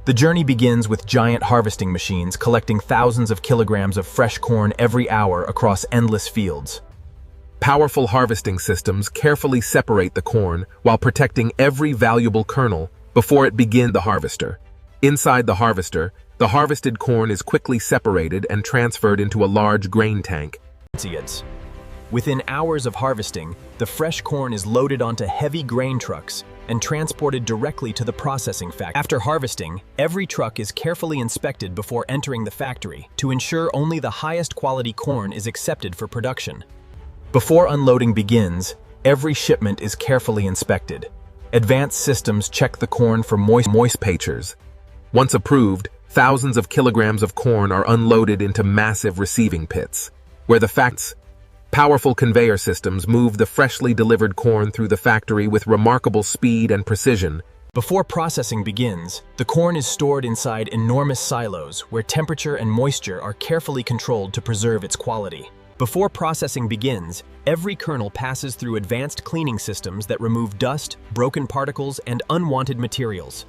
The journey begins with giant harvesting machines collecting thousands of kilograms of fresh corn every hour across endless fields. Powerful harvesting systems carefully separate the corn while protecting every valuable kernel before it begins the harvester. Inside the harvester, the harvested corn is quickly separated and transferred into a large grain tank. Within hours of harvesting, the fresh corn is loaded onto heavy grain trucks and transported directly to the processing factory. After harvesting, every truck is carefully inspected before entering the factory to ensure only the highest quality corn is accepted for production. Before unloading begins, every shipment is carefully inspected. Advanced systems check the corn for moist patches. Once approved, thousands of kilograms of corn are unloaded into massive receiving pits, where powerful conveyor systems move the freshly delivered corn through the factory with remarkable speed and precision. Before processing begins, the corn is stored inside enormous silos where temperature and moisture are carefully controlled to preserve its quality. Before processing begins, every kernel passes through advanced cleaning systems that remove dust, broken particles, and unwanted materials.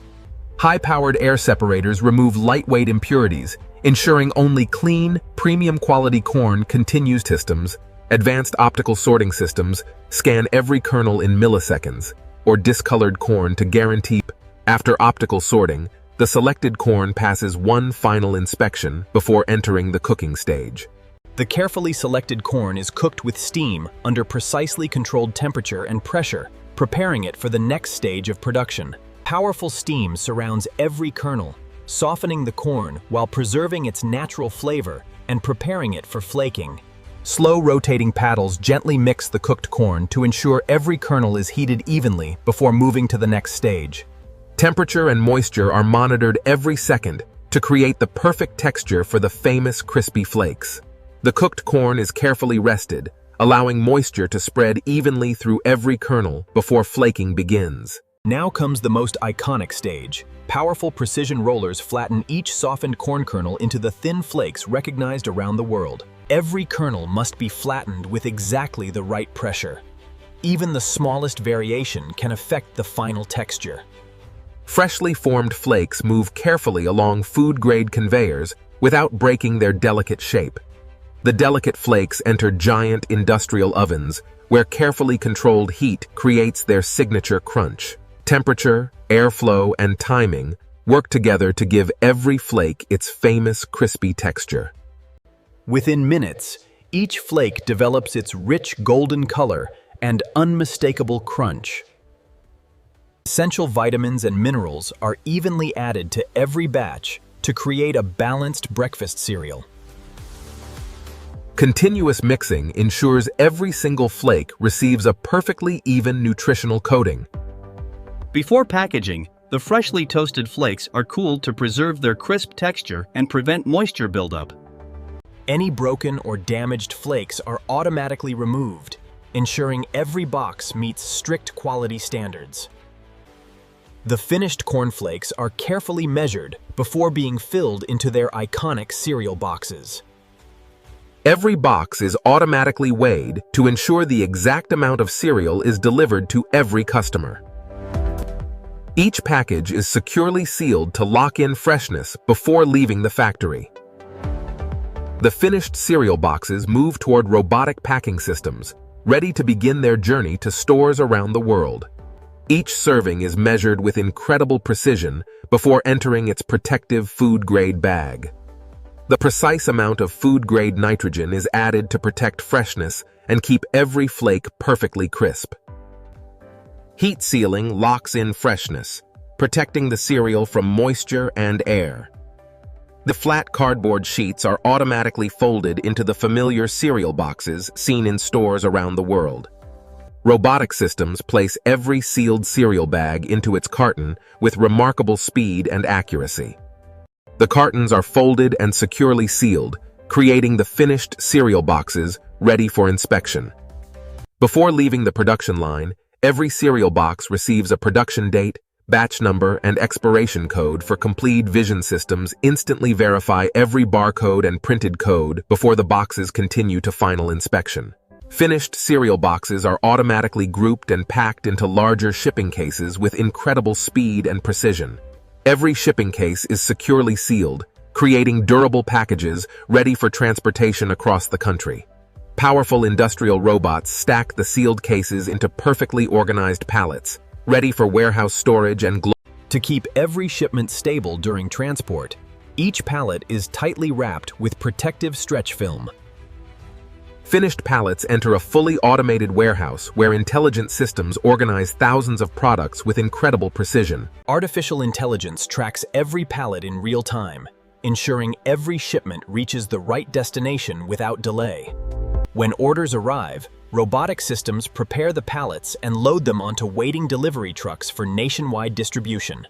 High-powered air separators remove lightweight impurities, ensuring only clean, premium-quality corn continues. Systems. Advanced optical sorting systems scan every kernel in milliseconds, or discolored corn to guarantee. After optical sorting, the selected corn passes one final inspection before entering the cooking stage. The carefully selected corn is cooked with steam under precisely controlled temperature and pressure, preparing it for the next stage of production. Powerful steam surrounds every kernel, softening the corn while preserving its natural flavor and preparing it for flaking. Slow rotating paddles gently mix the cooked corn to ensure every kernel is heated evenly before moving to the next stage. Temperature and moisture are monitored every second to create the perfect texture for the famous crispy flakes. The cooked corn is carefully rested, allowing moisture to spread evenly through every kernel before flaking begins. Now comes the most iconic stage. Powerful precision rollers flatten each softened corn kernel into the thin flakes recognized around the world. Every kernel must be flattened with exactly the right pressure. Even the smallest variation can affect the final texture. Freshly formed flakes move carefully along food-grade conveyors without breaking their delicate shape. The delicate flakes enter giant industrial ovens, where carefully controlled heat creates their signature crunch. Temperature, airflow, and timing work together to give every flake its famous crispy texture. Within minutes, each flake develops its rich golden color and unmistakable crunch. Essential vitamins and minerals are evenly added to every batch to create a balanced breakfast cereal. Continuous mixing ensures every single flake receives a perfectly even nutritional coating. Before packaging, the freshly toasted flakes are cooled to preserve their crisp texture and prevent moisture buildup. Any broken or damaged flakes are automatically removed, ensuring every box meets strict quality standards. The finished cornflakes are carefully measured before being filled into their iconic cereal boxes. Every box is automatically weighed to ensure the exact amount of cereal is delivered to every customer. Each package is securely sealed to lock in freshness before leaving the factory. The finished cereal boxes move toward robotic packing systems, ready to begin their journey to stores around the world. Each serving is measured with incredible precision before entering its protective food-grade bag. The precise amount of food-grade nitrogen is added to protect freshness and keep every flake perfectly crisp. Heat sealing locks in freshness, protecting the cereal from moisture and air. The flat cardboard sheets are automatically folded into the familiar cereal boxes seen in stores around the world. Robotic systems place every sealed cereal bag into its carton with remarkable speed and accuracy. The cartons are folded and securely sealed, creating the finished cereal boxes ready for inspection. Before leaving the production line, every cereal box receives a production date, batch number, and expiration code for complete vision systems instantly verify every barcode and printed code before the boxes continue to final inspection. Finished cereal boxes are automatically grouped and packed into larger shipping cases with incredible speed and precision. Every shipping case is securely sealed, creating durable packages ready for transportation across the country. Powerful industrial robots stack the sealed cases into perfectly organized pallets, ready for warehouse storage and To keep every shipment stable during transport, each pallet is tightly wrapped with protective stretch film. Finished pallets enter a fully automated warehouse where intelligent systems organize thousands of products with incredible precision. Artificial intelligence tracks every pallet in real time, ensuring every shipment reaches the right destination without delay. When orders arrive, robotic systems prepare the pallets and load them onto waiting delivery trucks for nationwide distribution.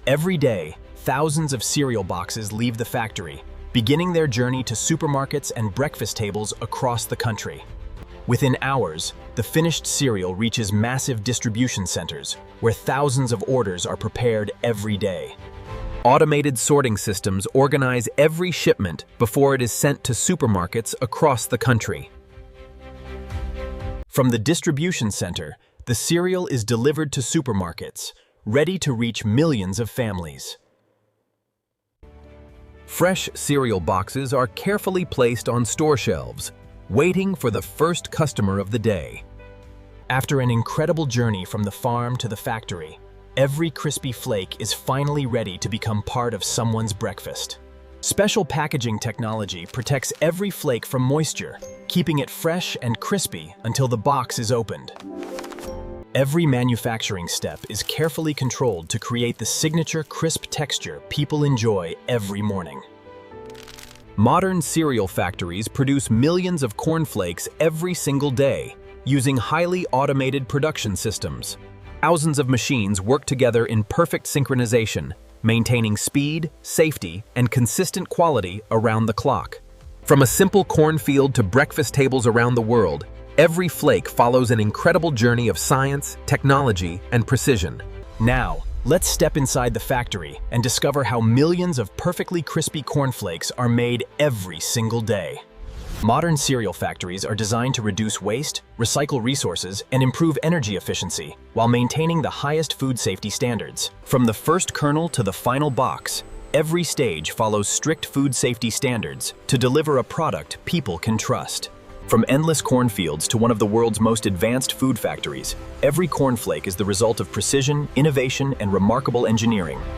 Every day, thousands of cereal boxes leave the factory, beginning their journey to supermarkets and breakfast tables across the country. Within hours, the finished cereal reaches massive distribution centers, where thousands of orders are prepared every day. Automated sorting systems organize every shipment before it is sent to supermarkets across the country. From the distribution center, the cereal is delivered to supermarkets, ready to reach millions of families. Fresh cereal boxes are carefully placed on store shelves, waiting for the first customer of the day. After an incredible journey from the farm to the factory, every crispy flake is finally ready to become part of someone's breakfast. Special packaging technology protects every flake from moisture, keeping it fresh and crispy until the box is opened. Every manufacturing step is carefully controlled to create the signature crisp texture people enjoy every morning. Modern cereal factories produce millions of cornflakes every single day, using highly automated production systems. Thousands of machines work together in perfect synchronization, maintaining speed, safety, and consistent quality around the clock. From a simple cornfield to breakfast tables around the world, every flake follows an incredible journey of science, technology, and precision. Now, let's step inside the factory and discover how millions of perfectly crispy cornflakes are made every single day. Modern cereal factories are designed to reduce waste, recycle resources, and improve energy efficiency while maintaining the highest food safety standards. From the first kernel to the final box, every stage follows strict food safety standards to deliver a product people can trust. From endless cornfields to one of the world's most advanced food factories, every cornflake is the result of precision, innovation, and remarkable engineering.